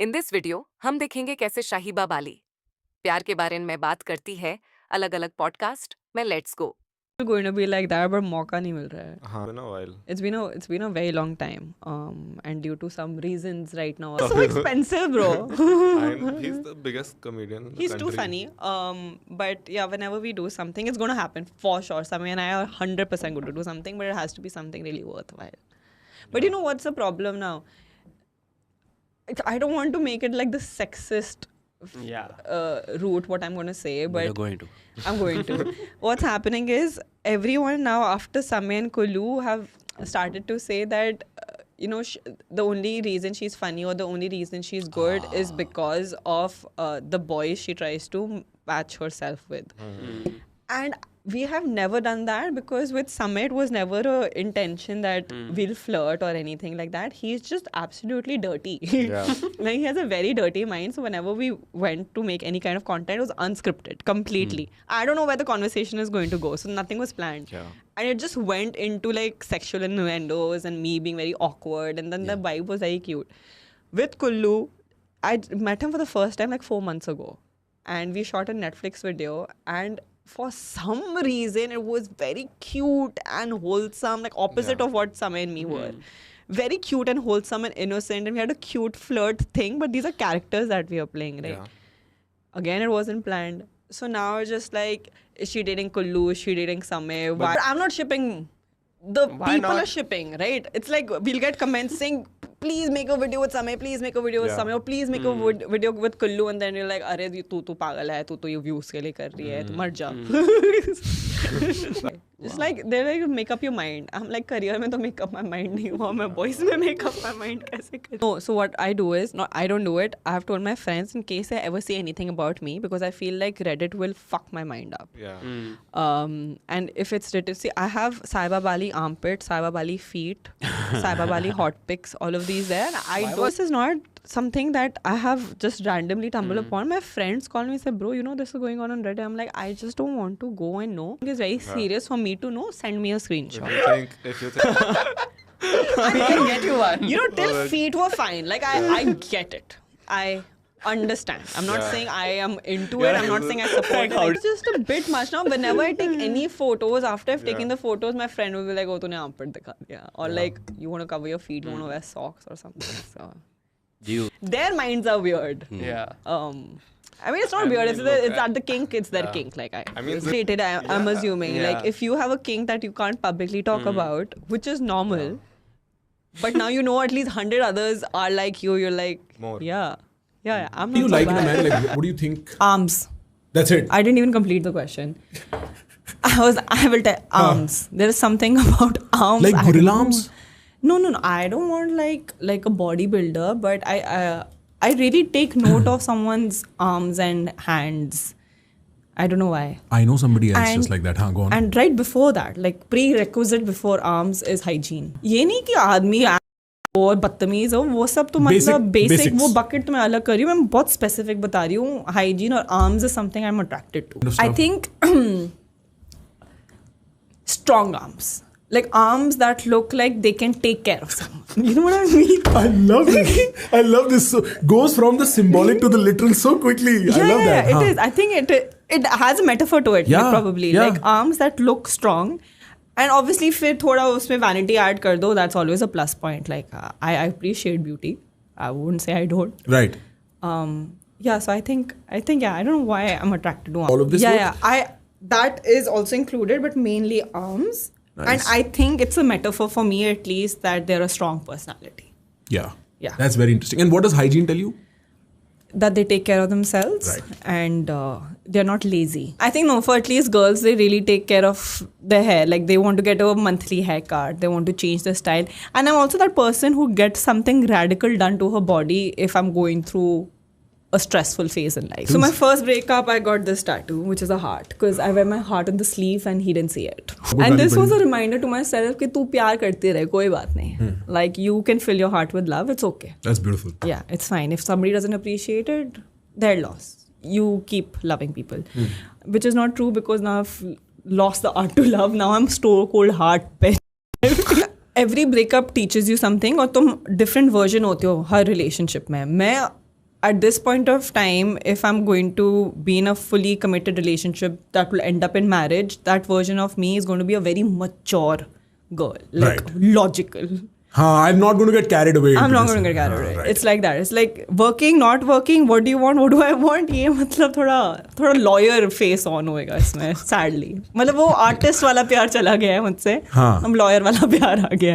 In this video हम देखेंगे कैसे शाहीबा बाली प्यार के बारे में बात करती है अलग अलग पॉडकास्ट में। Let's go. going to be like that, but मौका नहीं मिल रहा है. हाँ, been a while. It's been a very long time. And due to some reasons right now, so expensive, bro. He's the biggest comedian in the He's too country. funny. But yeah, whenever we do something, it's going to happen for sure. Samay and I are 100% going to do something, but it has to be something really worthwhile. But you know what's the problem now? I don't want to make it like the sexist route, what I'm going to say, but you're going to. I'm going to. What's happening is everyone now after Samay and Kulu have started to say that the only reason she's funny or the only reason she's good is because of the boys she tries to match herself with. And we have never done that because with Samay it was never a intention that we'll flirt or anything like that. He's just absolutely dirty. Yeah. Like he has a very dirty mind. So whenever we went to make any kind of content, it was unscripted completely. I don't know where the conversation is going to go. So nothing was planned. Yeah. And it just went into like sexual innuendos and me being very awkward. And then the vibe was very cute. With Kullu, I met him for the first time like 4 months ago. And we shot a Netflix video. And for some reason, it was very cute and wholesome, like opposite of what Samay and me were. Very cute and wholesome and innocent. And we had a cute flirt thing. But these are characters that we are playing, right? Yeah. Again, it wasn't planned. So now it's just like, is she dating Kullu? Is she dating Samay? Why? I'm not shipping. The people are shipping, right? It's like we'll get comments saying, please make a video with Samay, please make a video with Samay, or please make a video with Kullu, and then you're like, अरे तू पागल है, तू ये views के लिए कर रही है, तू मर जा. Just like they're like make up your mind. I'm like career में तो make up my mind नहीं हुआ, मैं boys में make up my mind कैसे करूँ? No, so what I do is I don't do it. I have told my friends in case they ever say anything about me because I feel like Reddit will fuck my mind up. Yeah. And if it's written, see, I have Saiba Bali armpit, Saiba Bali feet, Saiba Bali hot pics, all of these there. This is not something that I have just randomly stumbled upon. My friends call me and say, bro, this is going on Reddit. I'm like, I just don't want to go and know. It's very serious for me to know. Send me a screenshot. If you think I can get you one. Till feet were fine. Like, I get it. I understand. I'm not saying I am into it. I'm not saying I support it. It's just a bit much now. Whenever I take any photos, after I've taken the photos, my friend will be like, oh, tune armpit dikha diya. Or like, you want to cover your feet, you want to wear socks or something. So their minds are weird. Yeah. I mean, it's not weird. It's at the kink. It's their kink. Like I'm assuming. Like if you have a kink that you can't publicly talk about, which is normal, but now you know at least 100 others are like you. You're like, More. Yeah. I'm What do you not so like in a bad. man? Like, what do you think? Arms. That's it. I didn't even complete the question. I will tell arms. There is something about arms. Like gorilla arms? No. I don't want like a bodybuilder, but I really take note of someone's arms and hands. I don't know why. I know somebody else just like that. Haan, go on. And right before that, like prerequisite before arms is hygiene. ये नहीं कि आदमी और बदतमीज हो, वो सब तो मतलब बेसिक वो बकेट तो मैं अलग कर रही हूँ. मैं बहुत स्पेसिफिक बता रही हूँ. हाइजीन और arms is something I am attracted to. I think strong arms. Like arms that look like they can take care of someone. You know what I mean? I love this. I love this. So goes from the symbolic to the literal so quickly. I love that. It is. I think it has a metaphor to it. Yeah, probably. yeah. Like arms that look strong. And obviously, फिर थोड़ा उसमें vanity add कर दो. That's always a plus point. Like I appreciate beauty. I wouldn't say I don't. Right. Yeah. So I think yeah. I don't know why I'm attracted to arms. All of this. Yeah. That is also included, but mainly arms. Nice. And I think it's a metaphor for me at least that they're a strong personality. Yeah. Yeah. That's very interesting. And what does hygiene tell you? That they take care of themselves. Right. And they're not lazy. I think for at least girls, they really take care of their hair. Like they want to get a monthly haircut. They want to change their style. And I'm also that person who gets something radical done to her body if I'm going through a stressful phase in life. So my first breakup, I got this tattoo, which is a heart, because I wear my heart on the sleeve and he didn't see it. And this was a reminder to myself कि तू प्यार करती रहे, कोई बात नहीं. Like you can fill your heart with love, it's okay. That's beautiful. Yeah, it's fine. If somebody doesn't appreciate it, their loss. You keep loving people. Which is not true because now I've lost the art to love. Now I'm stone cold heart पे. Every breakup teaches you something और तुम different version होते हो हर relationship में. मैं at this point of time, if I'm going to be in a fully committed relationship that will end up in marriage, that version of me is going to be a very mature girl, like Right. logical. I'm not going to get carried away. I'm into not this. going to get carried away. Right. It's like that. It's like working, not working. What do you want? What do I want? ये मतलब थोड़ा lawyer face on होएगा इसमें. Sadly, मतलब वो artist वाला प्यार चला गया है मुझसे. हाँ. अब lawyer वाला प्यार आ गया है.